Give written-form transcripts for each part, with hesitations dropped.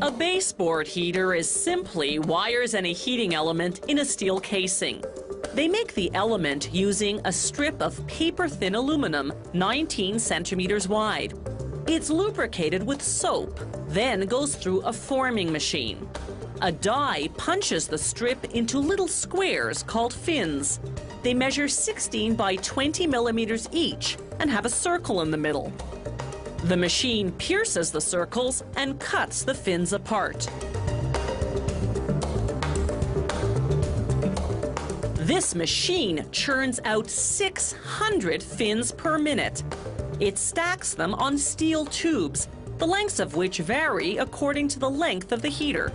A baseboard heater is simply wires and a heating element in a steel casing. They make the element using a strip of paper-thin aluminum, 19 centimeters wide. It's lubricated with soap, then goes through a forming machine. A die punches the strip into little squares called fins. They measure 16 by 20 millimeters each and have a circle in the middle. The machine pierces the circles and cuts the fins apart. This machine churns out 600 fins per minute. It stacks them on steel tubes, the lengths of which vary according to the length of the heater.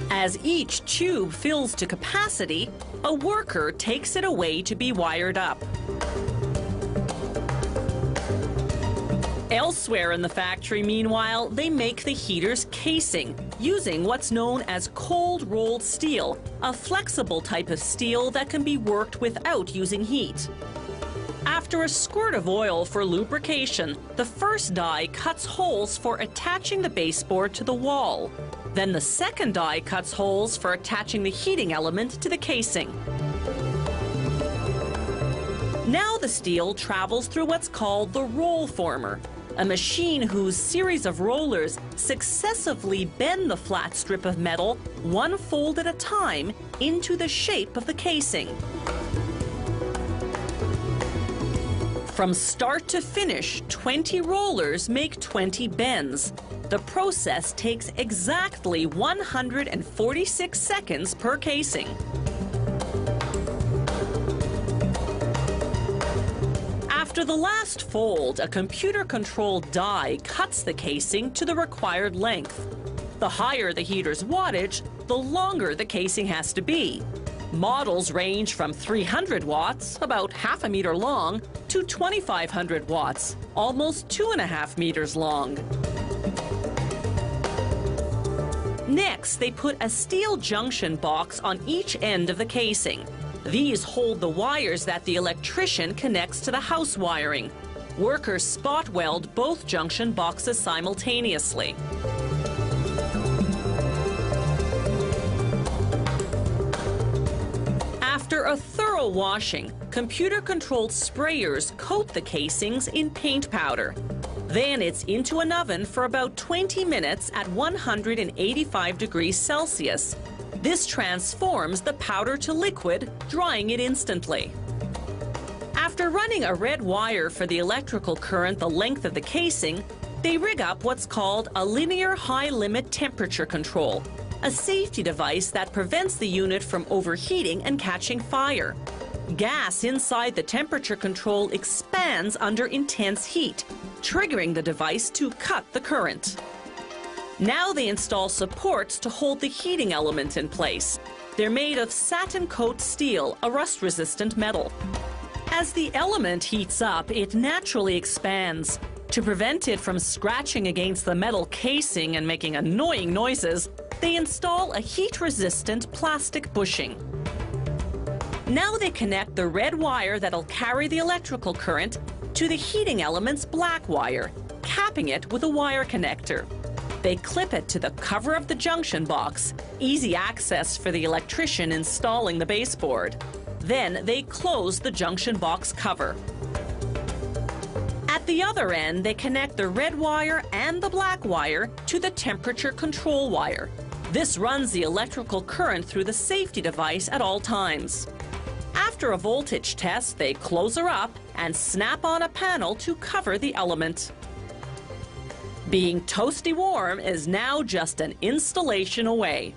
As each tube fills to capacity, a worker takes it away to be wired up. Elsewhere in the factory, meanwhile, they make the heater's casing using what's known as cold-rolled steel, a flexible type of steel that can be worked without using heat. After a squirt of oil for lubrication, the first die cuts holes for attaching the baseboard to the wall. Then the second die cuts holes for attaching the heating element to the casing. Now the steel travels through what's called the roll former, a machine whose series of rollers successively bend the flat strip of metal, one fold at a time, into the shape of the casing. From start to finish, 20 rollers make 20 bends. The process takes exactly 146 seconds per casing. After the last fold, a computer-controlled die cuts the casing to the required length. The higher the heater's wattage, the longer the casing has to be. Models range from 300 watts, about half a meter long, to 2,500 watts, almost 2.5 meters long. Next, they put a steel junction box on each end of the casing. These hold the wires that the electrician connects to the house wiring. Workers spot weld both junction boxes simultaneously. After a thorough washing, computer-controlled sprayers coat the casings in paint powder. Then it's into an oven for about 20 minutes at 185 degrees Celsius. This transforms the powder to liquid, drying it instantly. After running a red wire for the electrical current the length of the casing, they rig up what's called a linear high-limit temperature control, a safety device that prevents the unit from overheating and catching fire. Gas inside the temperature control expands under intense heat, triggering the device to cut the current. Now they install supports to hold the heating element in place. They're made of satin coat steel, a rust-resistant metal. As the element heats up, it naturally expands. To prevent it from scratching against the metal casing and making annoying noises, they install a heat-resistant plastic bushing. Now they connect the red wire that'll carry the electrical current to the heating element's black wire, capping it with a wire connector. They clip it to the cover of the junction box, easy access for the electrician installing the baseboard. Then they close the junction box cover. At the other end, they connect the red wire and the black wire to the temperature control wire. This runs the electrical current through the safety device at all times. After a voltage test, they close her up and snap on a panel to cover the element. Being toasty warm is now just an installation away.